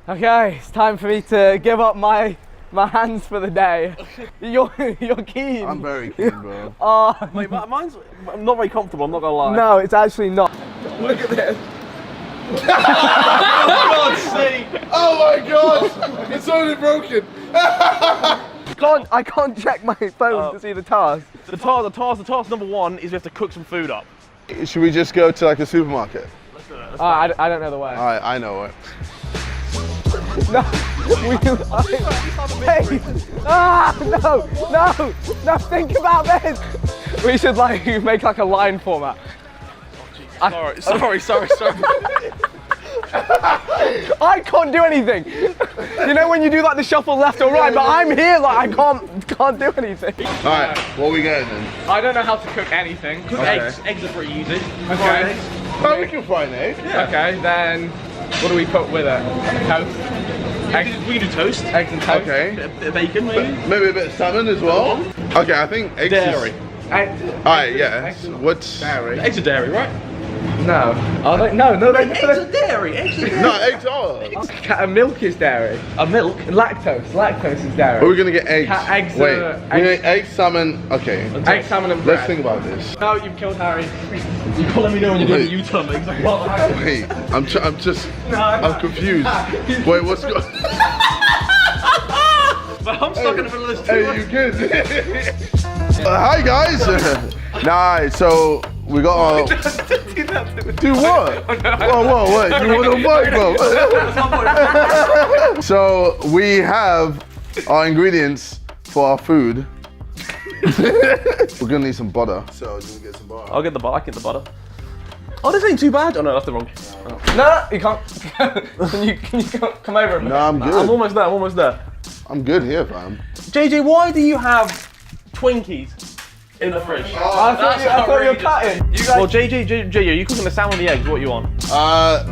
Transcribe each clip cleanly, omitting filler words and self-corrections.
Okay, it's time for me to give up my hands for the day. You're keen. I'm very keen, bro. Mate, mine's not very comfortable, I'm not gonna lie. No, it's actually not. Look at this. For God's sake! Oh my god! It's only broken. I can't check my phone to see the task. The task number one is we have to cook some food up. Should we just go to like a supermarket? Let's do it. I don't know the way. I know it. No, no, think about this. We should like make like a line format. Sorry. I can't do anything. You know when you do like the shuffle left or right, but I'm here like I can't do anything. Alright, what are we getting then? I don't know how to cook anything. Cook eggs. Eggs are pretty easy. Okay. Oh, we can fry an egg. Yeah. Okay, then what do we put with it? Toast. We can do toast. Eggs and toast. Okay. Bit of bacon, maybe. Maybe a bit of salmon as well. Okay, I think eggs Dairy. Alright, yeah. What's dairy? Eggs are dairy, right? No. Are they? No. Eggs are dairy. Eggs are dairy. No, eggs are. Milk is dairy. A milk. Lactose is dairy. Are we gonna get eggs? Eggs Wait, are- we need eggs, salmon. Okay. Egg, salmon and bread. Let's think about this. No, you've killed Harry. You can't let me know when you're doing the U-turn things. Wait, I'm confused. Wait, what's going? But I'm stuck in the middle of this too. Hey, you good? Hi guys. Nah, so we got our. Do what? What? You want to fight, bro? So we have our ingredients for our food. We're gonna need some butter. So you can get some butter. I'll get the butter. I get the butter. Oh, this ain't too bad. Oh no, that's the wrong. No, you can't. Can you come over a minute? No, I'm good. I'm almost there. I'm good here, fam. JJ, why do you have Twinkies in the fridge? I thought you were cutting. You guys. Well, JJ, you cooking the salmon and the eggs? What you on?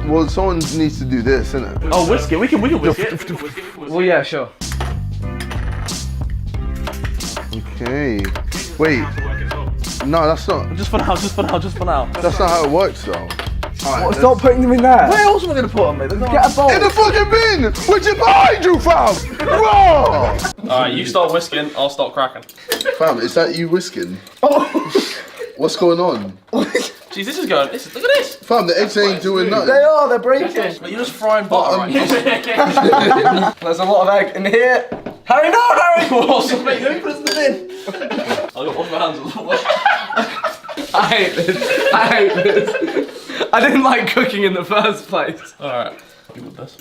Well, someone needs to do this, innit? Oh, whisk it. We can whisk it. Well, yeah, sure. Okay. Wait. No, that's not. Just for now. That's not how it works, though. Alright, Stop putting them in there. Where else am I gonna put them, mate? Get a bowl. in the fucking bin, which is behind you, fam. Bro. Alright, you start whisking. I'll start cracking. Fam, is that you whisking? What's going on? Jeez, this is going. Look at this. Fam, the eggs ain't doing nothing. They're breaking. But you're just frying butter, right? There's a lot of egg in here. Harry, no, Harry! Mate, let me put it in the bin. I've got to wash my hands. I hate this. I didn't like cooking in the first place. Alright, good with this.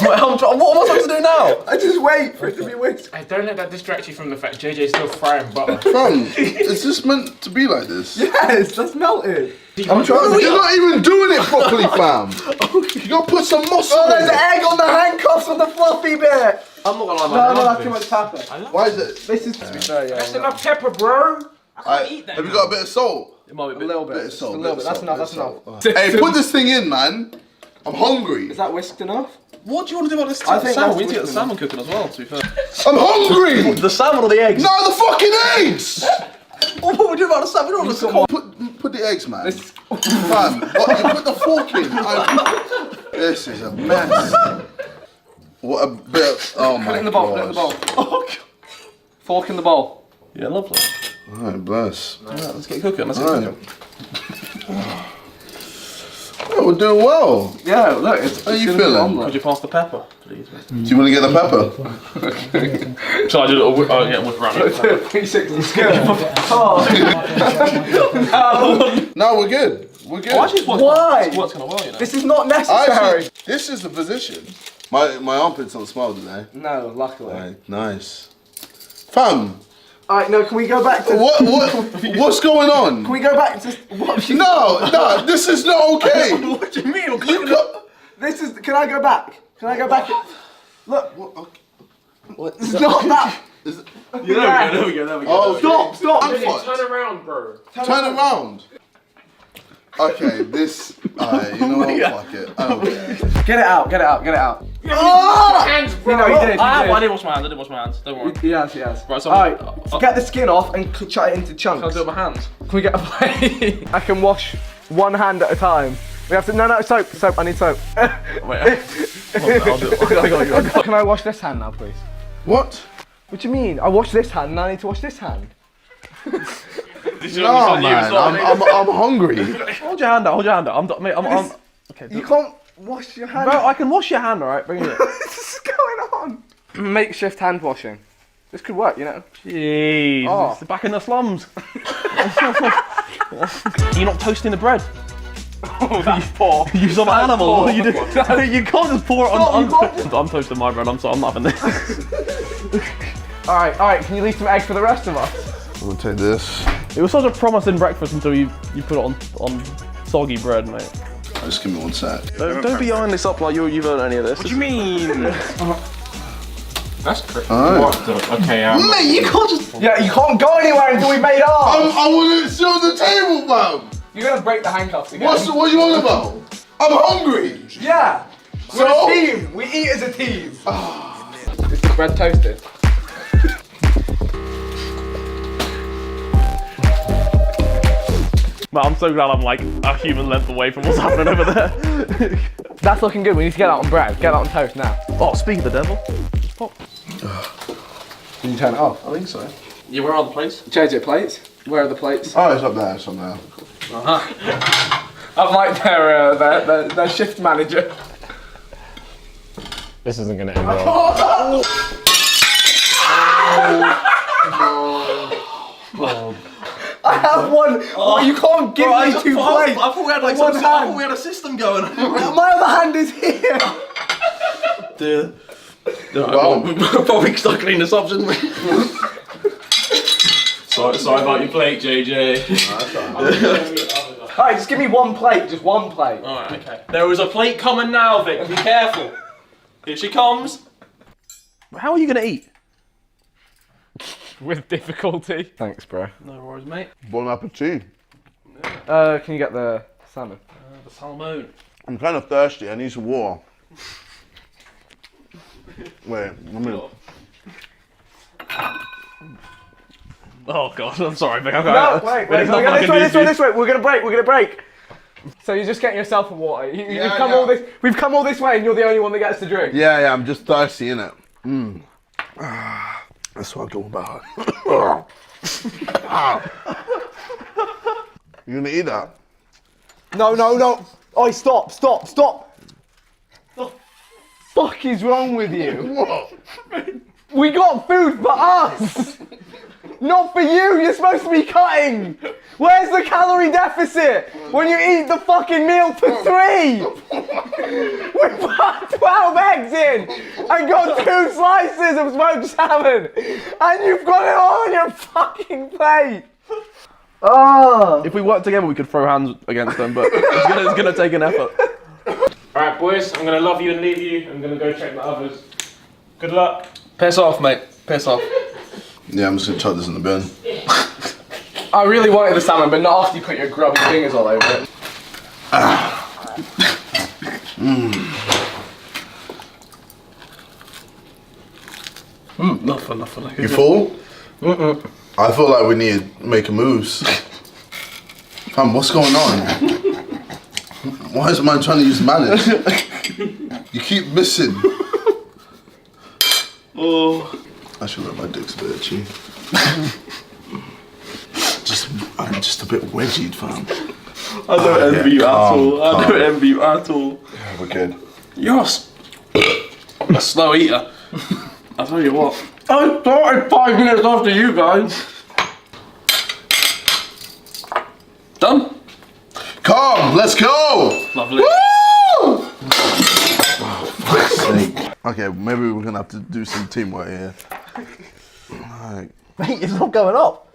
What am I supposed to do now? I just wait for it to be whisked. Hey, don't let that distract you from the fact JJ's still frying butter. Fam, is this meant to be like this? Yes, that's melted. I'm trying. You're not even doing it properly, fam. You gotta put some muscle Oh, there's in it. egg on the handcuffs on the fluffy bit. I'm not gonna lie, No, that's too much pepper. Why is it? This is to be fair, yeah. That's enough pepper, bro. Have you got a bit of salt? It might be A little bit. Bit of Just salt. a little bit. That's enough. Hey, put this thing in, man. I'm hungry. Is that whisked enough? What do you want to do about this I think salmon? that's We need to get the whisked salmon cooking as well, to be fair. I'm hungry. The salmon or the eggs? No, the fucking eggs. What are we doing about the salmon? We don't want to Put the eggs, man. Fam, what, you put the fork in. This is a mess. What a bit. Oh my god. Put it in the bowl. Put it in the bowl. Oh, God. Fork in the bowl. Yeah, lovely. Alright, bless. Alright, let's get cooking. Alright. Oh, we're doing well. Yeah, look. It's How you feeling? Could you pass the pepper, please? Do you want to get the pepper? Shall I do a little whip? Oh, yeah, whip around it. 360 skill. Oh. No, we're good. We're good. Oh, actually, it's Why? It's worked kind of well, you know. This is not necessary. Actually, this is the position. My armpits don't smell today. No, luckily. Right, nice. Fam, Alright, no, can we go back to... what's going on? Can we go back to... What? No, this is not okay. What do you mean? This is... Can I go back? Can I go back? Look. What? It's not that... Yeah, there we go. Oh, Stop. I'm JJ, fucked. turn around, bro. Turn around. Okay, this. Alright, you know what? Fuck it. I don't care. Get it out. Hands, bro. No, he did. I did wash my hands. Don't worry. Yes. Right, so Alright, get the skin off and cut it into chunks. Can I do it with my hands? Can we get a plate? I can wash one hand at a time. We have to. No, soap. I need soap. Wait, I'll do it. I got you. Can I wash this hand now, please? What? What do you mean? I washed this hand and I need to wash this hand. No, man. I'm hungry. Hold your hand out. I'm okay. You can't wash your hand. Bro, I can wash your hand, alright? Bring it. What's going on? Makeshift hand washing. This could work, you know. Jeez, Oh. it's back in the slums. You're not toasting the bread. Oh, that's poor. You're some animal. poor. What are you doing? You can't just pour it on. No, you can't. I'm toasting my bread. I'm sorry. I'm not having this. All right. Can you leave some eggs for the rest of us? I'm gonna take this. It was such a promising breakfast until you put it on soggy bread, mate. Just give me 1 sec. Don't be eyeing this up like you've earned any of this. What do you mean? That's crazy. Alright. Okay, Mate, you can't just. Yeah, you can't go anywhere until we made ours. I want to show the table, man. You're gonna break the handcuffs again. What are you on about? I'm hungry. Yeah. We're So? a team. We eat as a team. Is the bread toasted? But I'm so glad I'm like a human length away from what's happening over there. That's looking good. We need to get that on bread. Get that on toast now. Oh, speak of the devil. Can you turn it off? I think so. Yeah, where are the plates? JJ plates. Where are the plates? Oh, it's up there. It's up there. I'm like their shift manager. This isn't gonna end well. I have one. Oh, you can't give me 2 plates. I thought we had like One hand. we had a system going. My other hand is here. Probably start cleaning this up, shouldn't we? Sorry about your plate, JJ. Alright, just give me 1 plate. Just 1 plate. Alright, okay. There is a plate coming now, Vic. Be careful. Here she comes. How are you gonna eat? With difficulty. Thanks, bro. No worries, mate. Bon appetit. Can you get the salmon? The salmon. I'm kind of thirsty. I need some water. Wait, let me. Oh god, I'm sorry, Vic. No, wait. We're gonna this way. We're gonna break. So you're just getting yourself a water. We've come all this way, and you're the only one that gets to drink. Yeah, I'm just thirsty, innit? That's what I'm talking about. You gonna eat that? No. Oh, stop. The fuck is wrong with you? What? We got food for us! Not for you! You're supposed to be cutting! Where's the calorie deficit? When you eat the fucking meal for 3! We put 12 eggs in and got 2 slices of smoked salmon! And you've got it all on your fucking plate! Oh! If we work together, we could throw hands against them, but it's gonna take an effort. Alright, boys, I'm gonna love you and leave you. I'm gonna go check the others. Good luck. Piss off, mate. Piss off. Yeah, I'm just gonna chuck this in the bin. I really wanted the salmon, but not after you put your grubby fingers all over it. Nothing. You full? I feel like we need to make a moves. Fam, what's going on? Why is man trying to use manners? You keep missing. Oh. I should let my dick's a bit itchy. I'm just a bit wedgied, fam. I don't envy you at all. I don't envy you at all. Yeah, we're good. You're a slow eater. I'll tell you what. I started 5 minutes after you guys. Done? Come, let's go! Lovely. Woo! Fuck's sake. Okay, maybe we're gonna have to do some teamwork here. Like, Mate, it's not going up.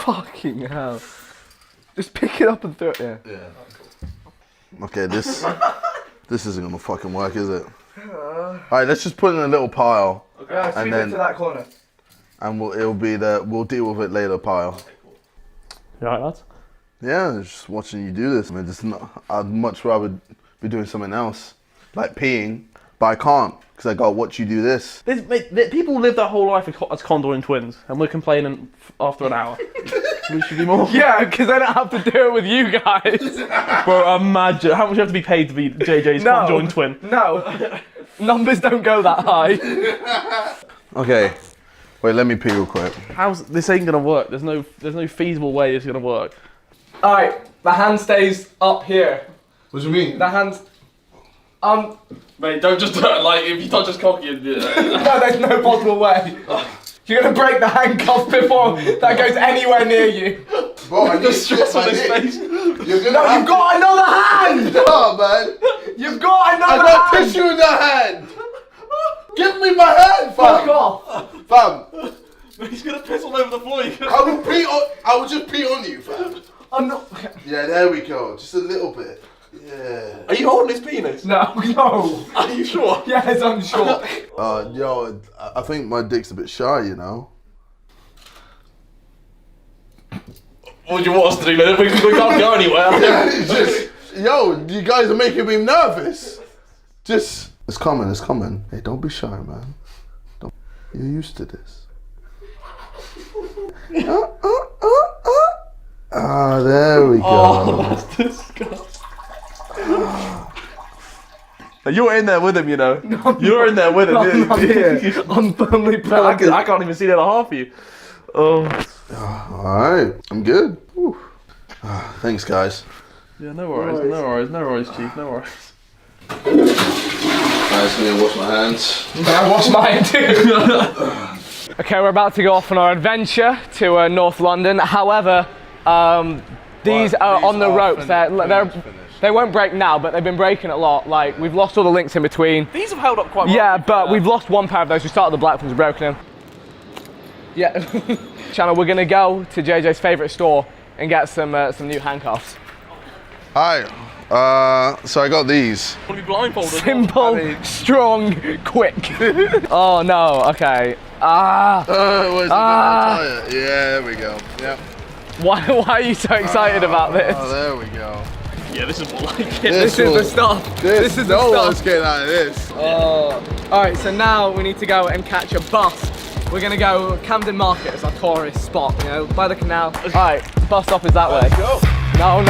Fucking hell. Just pick it up and throw it there. yeah. Okay, this isn't gonna fucking work, is it? Alright, let's just put it in a little pile. Yeah, And then- to that corner. And we'll deal with it later pile. You alright, lads? Yeah, just watching you do this, man. I'd much rather be doing something else, like peeing, but I can't because I gotta watch you do this. People live their whole life as conjoined twins, and we're complaining after an hour. Literally more. Yeah, because I don't have to do it with you guys. Bro, imagine how much you have to be paid to be JJ's conjoined twin. No. Numbers don't go that high. Okay. Wait, let me pee real quick. How's this ain't gonna work? There's no feasible way it's gonna work. Alright, the hand stays up here. What do you mean? The hand's... Mate, don't just do it, like, if you touch his cock, you do it. No, there's no possible way. You're gonna break the handcuff before that goes anywhere near you. Bro, I need Stress on his face. You're gonna No, you've got another hand! No, man. You've got another I got hand! tissue in that hand. Give me my hand, Fuck fam. off! Fam, He's gonna piss all over the floor. I will pee on. I will just pee on you, fam. I'm not... Yeah, there we go. Just a little bit. Yeah. Are you holding his penis? No. Are you sure? Yes, I'm sure. Yo, I think my dick's a bit shy, you know. What do you want us to do, man? We can't go anywhere. Yeah, it's just, yo, you guys are making me nervous. Just, it's coming, it's coming. Hey, don't be shy, man. Don't. You're used to this. There we go. Oh, that's disgusting. You're in there with him, you know. No, you're in there with him. I'm not here. I'm firmly planted. I can't even see the other half of you. Oh. Alright, I'm good. Thanks, guys. Yeah, no worries, Chief, no worries. I'm just gonna wash my hands. I wash mine too. Okay, we're about to go off on our adventure to North London. However, these are on the ropes. They won't break now, but they've been breaking a lot. Like, we've lost all the links in between. These have held up quite well. Yeah, but we've lost one pair of those. We started the black ones, broken in. Yeah. Channel, we're gonna go to JJ's favourite store and get some new handcuffs. Hi. So I got these. Want to be blindfolded? Simple, strong, quick. Oh no, okay. Yeah, there we go. Yep. Why are you so excited about this? Oh, there we go. Yeah, this is more like it. This is the stuff. This is the no stuff. one's getting out of this. Alright, so now we need to go and catch a bus. We're gonna go Camden Market as our tourist spot, you know, by the canal. Alright, bus stop is that way. Let's go. No.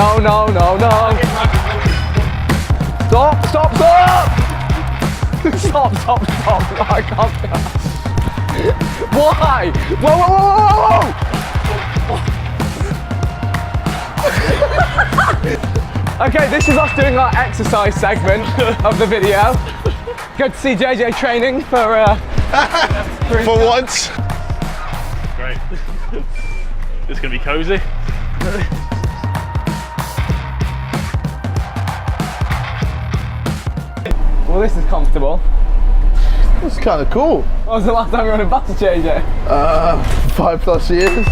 Stop! Stop! I can't. Why? Whoa! Okay, this is us doing our exercise segment of the video. Good to see JJ training for once. Great. It's gonna be cozy. Well, this is comfortable. That's kind of cool. When was the last time you were on a bus, JJ? 5+ years.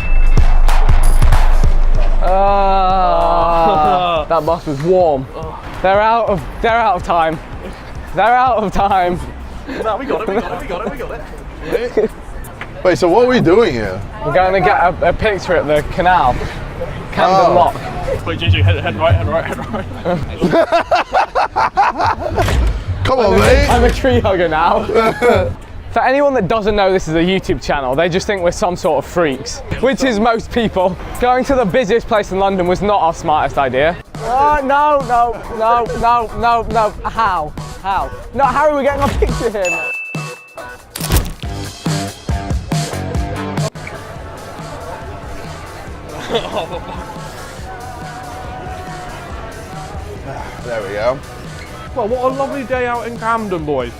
That bus was warm. They're out of time. They're out of time. No, we got it. Wait, so what are we doing here? We're going to get a picture at the canal. Camden Lock. Wait, JJ, head right. Come on, mate. I'm a tree hugger now. For anyone that doesn't know this is a YouTube channel, they just think we're some sort of freaks, which is most people. Going to the busiest place in London was not our smartest idea. No. How? No, how are we getting a picture of him? There we go. Well, what a lovely day out in Camden, boys.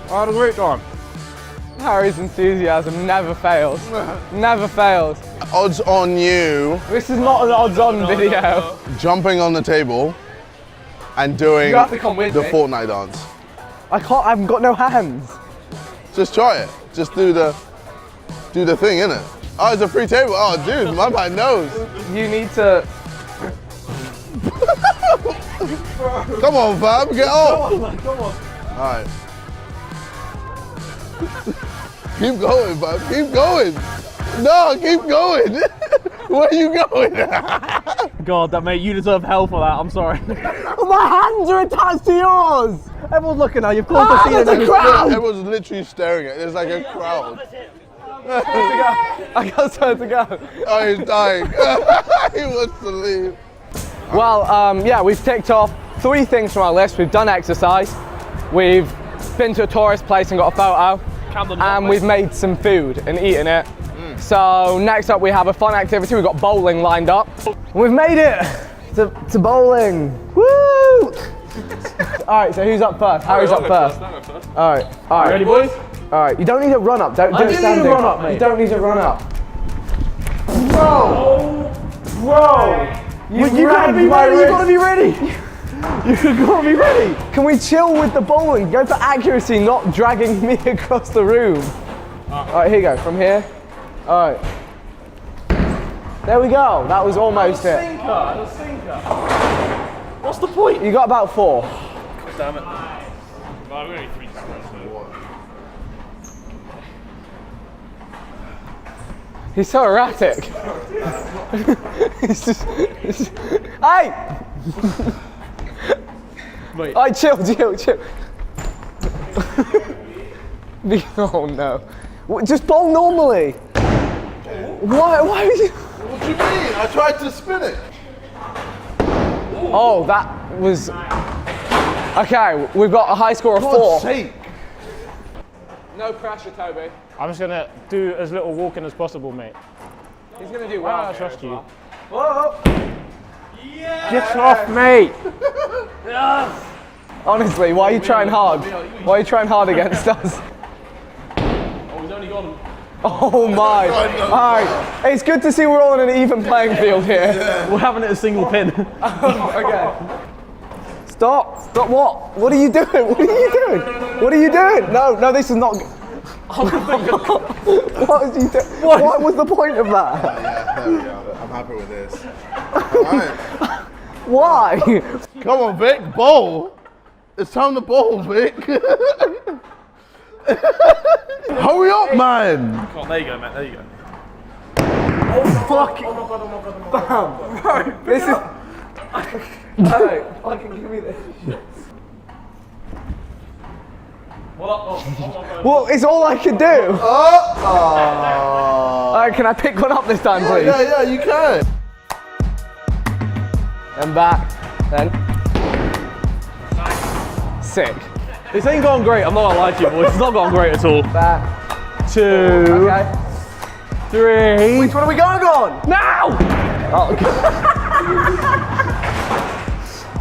I had a great time. Harry's enthusiasm never fails. Never fails. Odds on you This is not an odds-on video. jumping on the table and doing You have to come with the me. Fortnite dance. I can't, I've got no hands. Just try it. Just do the thing, innit? Oh, it's a free table. Oh, dude, my man knows. You need to... Come on, fam, get off. Come on. All right. Keep going, fam. Keep going. No, keep going. Where are you going? God, that mate, you deserve hell for that. I'm sorry. My hands are attached to yours. Everyone's looking now. You've caused a scene. There's a crowd. Everyone's literally staring at it. There's like a crowd. I got somewhere to go. Oh, he's dying. He wants to leave. Well, yeah, we've ticked off 3 things from our list. We've done exercise, we've been to a tourist place and got a photo, and we've made some food and eaten it. So next up we have a fun activity. We've got bowling lined up. We've made it to bowling. Woo! Alright, so who's up first? Harry's up first. Alright. Ready, boys? Alright, you don't need a run up. Don't do it standing. run up, mate. You don't need to run up. Bro! You gotta be ready, you gotta be ready! You gotta be ready! Can we chill with the bowling? Go for accuracy, not dragging me across the room. Alright, here you go, from here. Alright. There we go, that was almost it. The sinker! What's the point? You got about 4. Damn it. Well, we're only 3 cameras, so. He's so erratic. He's just... Hey! Wait. Alright, chill. Oh no. Just bowl normally. Why are you... What do you mean? I tried to spin it. Oh, that was... Okay, we've got a high score of 4. God's sake. No pressure, Toby. I'm just gonna do as little walking as possible, mate. He's gonna do well. I trust you. Whoa! Get off, mate! Honestly, why are you trying hard? Why are you trying hard against us? Oh, he's only gone. Oh my! Alright, it's good to see we're all on an even playing field here. We're having it a single pin. Okay. Stop! Stop what? What are you doing? What are you doing? What are you doing? No, this is not... What is you doing? What was the point of that? Yeah, there we go. I'm happy with this. Alright. Why? Come on, Vick, bowl. It's time to bowl, Vick. Hurry up, man. Oh, there you go, mate. There you go. Fuck! Bam! This is... Alright, fucking give me this. Well, it's all I can do. Alright, can I pick one up this time, please? Yeah, you can. And back, then. Sick. This ain't gone great, I'm not gonna lie to you, boys. It's not gone great at all. Back. 2, Okay. 3. Which one are we going on? Now! Oh, okay.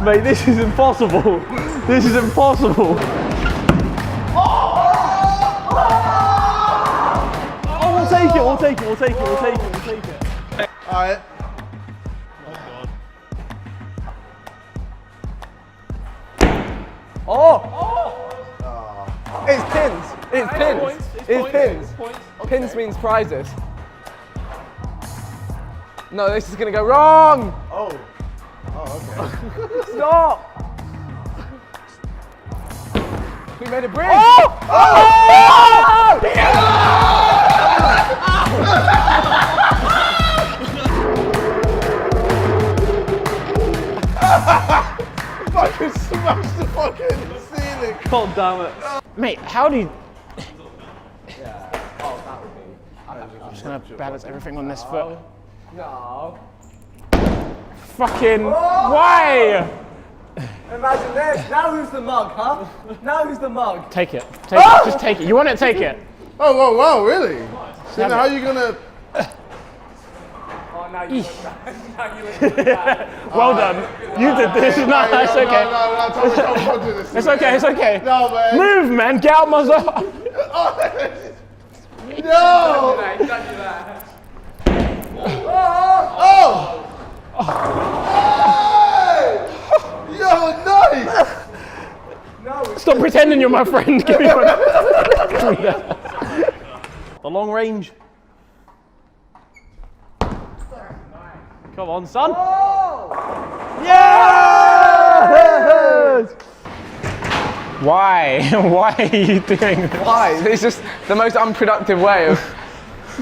Mate, this is impossible. This is impossible. Oh, we'll take it, we'll take it, we'll take it, we'll take it, we'll take it. Alright. Oh! It's pins. It's pins. It's pins. Pins means prizes. No, this is gonna go wrong. Oh, okay. Stop. We made a bridge. Fucking smashed the fucking ceiling. God damn it. Mate, how do you... I'm just gonna balance everything on this foot. No. Fucking... Why? Imagine this. Now who's the mug, huh? Now who's the mug? Take it, take it, just take it. You want it, take it. Oh, wow, really? So now how are you gonna... Oh, now you look bad. Now you look bad. Well done. You did this. No, it's okay. No, do this. It's okay, it's okay. No, man. Move, man. Get out my zone. No! Don't do that. Oh! Hey! Yo, nice! No. Stop pretending you're my friend. Give me one. The long range. Come on, son. Oh! Yes! Why? Why are you doing this? Why? It's just the most unproductive way of...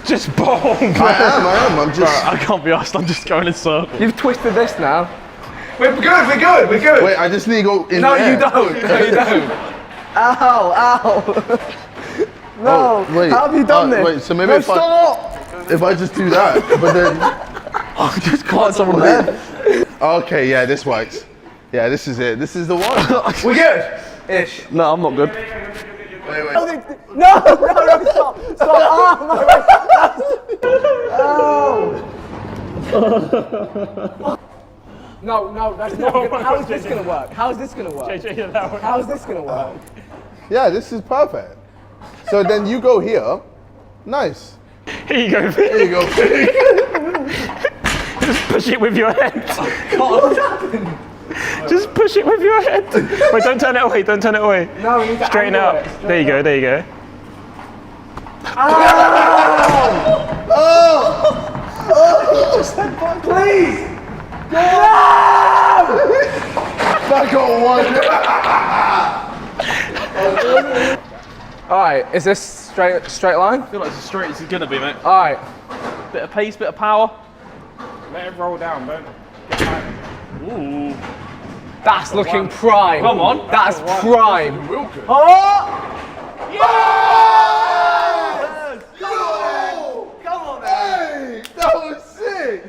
Just bowl. I am. I'm just... I can't be asked. I'm just going in circles. You've twisted this now. We're good. Wait, I just need to go in No, there. you don't. No, you don't. Ow, ow. No. wait. How have you done this? Wait, so maybe no, if stop. I just do that, but then I just can't someone there. okay, yeah, this works. Yeah, this is it. This is the one. We good? Ish. No, I'm not good. Wait. No, stop. Stop. Oh, my No, that's not good. How is this gonna work? How is this gonna work? How is this gonna work? Yeah, this is perfect. So then you go here. Nice. Here you go. There you go. Just push it with your head. Just push it with your head. Wait, don't turn it away. Don't turn it away. No, we need to Straighten angle out. it. There you go. There you go. Please. Back on one. All right, is this straight line? I feel like it's as straight as it's gonna be, mate. All right. Bit of pace, bit of power. Let it roll down, don't get tight. Ooh. That's looking prime. Come on. That's prime. Oh! Yes! Come on, hey, that was sick.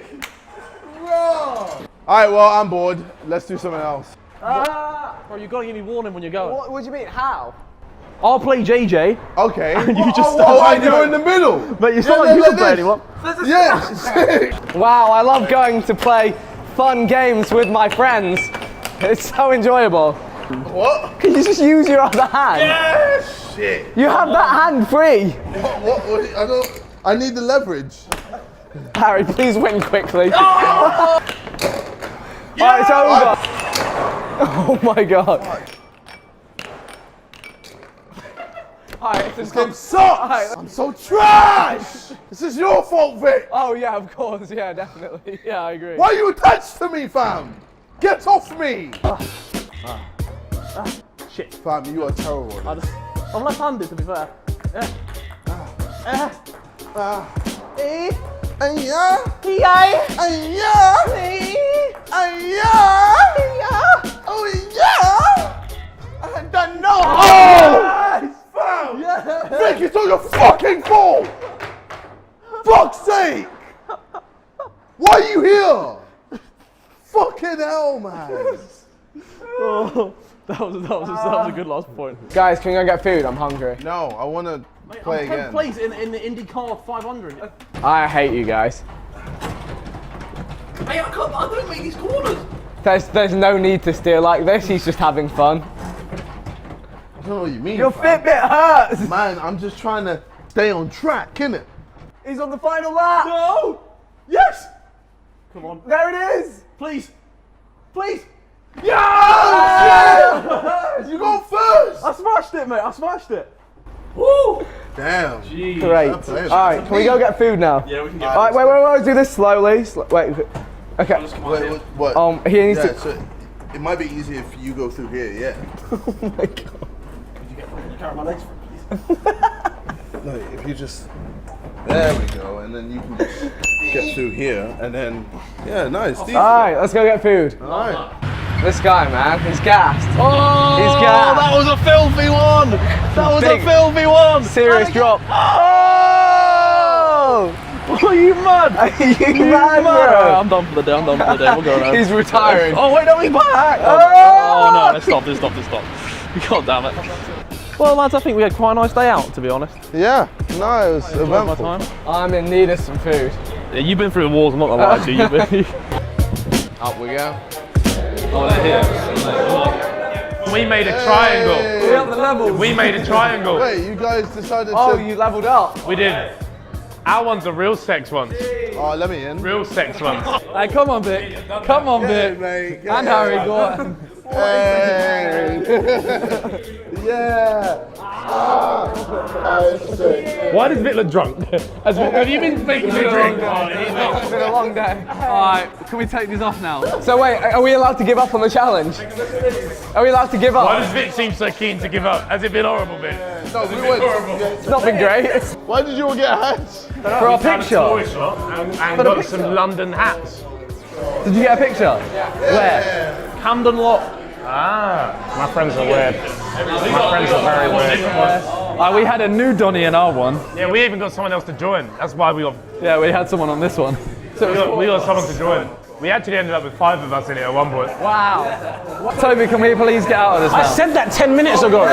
Bro. All right, well, I'm bored. Let's do something else. Bro, you gotta give me warning when you're going. What do you mean? How? I'll play JJ. Okay. You just oh, I do in the middle. Mate, you sound like you can play anyone. Yes. Sick. Wow, I love going to play fun games with my friends. It's so enjoyable. What? Can you just use your other hand? Yes. Shit. You have that hand free. What? I don't. I need the leverage. Harry, please win quickly. Alright, it's over. Oh my god. Alright, This game sucks. I'm so trash. This is your fault, Vic. Oh yeah, of course, yeah, definitely. Yeah, I agree. Why are you attached to me, fam? Get off me. Shit. Fam, you are terrible. I'm left-handed, to be fair. Vic, it's all your fucking fault! Fuck's sake! Why are you here? Fucking hell, man! Oh, that was a good last point. Guys, can we go get food? I'm hungry. No, I want to play I'm 10th again. place in the IndyCar 500. I hate you guys. Hey, I don't make these corners. There's no need to steer like this, he's just having fun. I don't know what you mean. Your fam. Fitbit hurts! Man, I'm just trying to stay on track, innit? He's on the final lap! No! Yes! Come on. There it is! Please. Please. Yeah! You go first! I smashed it, mate. I smashed it. Woo! Damn. Great. Alright, can we go get food now? Yeah, we can get Alright, wait, do this slowly. Wait. Okay. Wait, what? He needs Yeah, to. so it might be easier if you go through here, yeah. Oh my god. You carry my legs for it, please. No, if you just. There we go, and then you can just get through here, and then. Yeah, nice. Alright, let's go get food. Alright. This guy, man, he's gassed. Oh, He's gassed. that was a filthy one. That was Big. a filthy one. Serious drop. Oh! Are you mad? Are you mad, bro? I'm done for the day. We'll go around. He's retiring. Oh wait, no, he's back. Oh! Oh no, let's stop. God damn it. Well, lads, I think we had quite a nice day out, to be honest. Yeah, no, it was Enjoyed my eventful. time. I'm in need of some food. Yeah, you've been through the wars. I'm not gonna lie to you. Up we go. Oh, they're here. We made a triangle. We up the levels. We made a triangle. Wait, you guys decided Oh, to. you leveled up. We did. Our one's a real sex one. Oh, let me in. Real sex one. Hey, come on, Vic. Come on, Vic. Mate, And Harry, go on. Hey. Yeah. Why does Vick look drunk? Have you been making me drink? It's been a long day. Alright, can we take these off now? So wait, are we allowed to give up on the challenge? Are we allowed to give Why up? does Vick seem so keen to give up? Has it been horrible, Vick? No, we went. It's not been great. Why did you all get hats? For our picture. And got some London hats. Did you get a picture? Where? Camden Lock. Ah, my friends are weird. My friends are very weird. We had a new Donny in our one. Yeah, we even got someone else to join. That's why we got We had someone on this one. So we got someone to join. We actually ended up with 5 of us in it at one point. Wow. Toby, can we please get out of this now? I said that 10 minutes ago.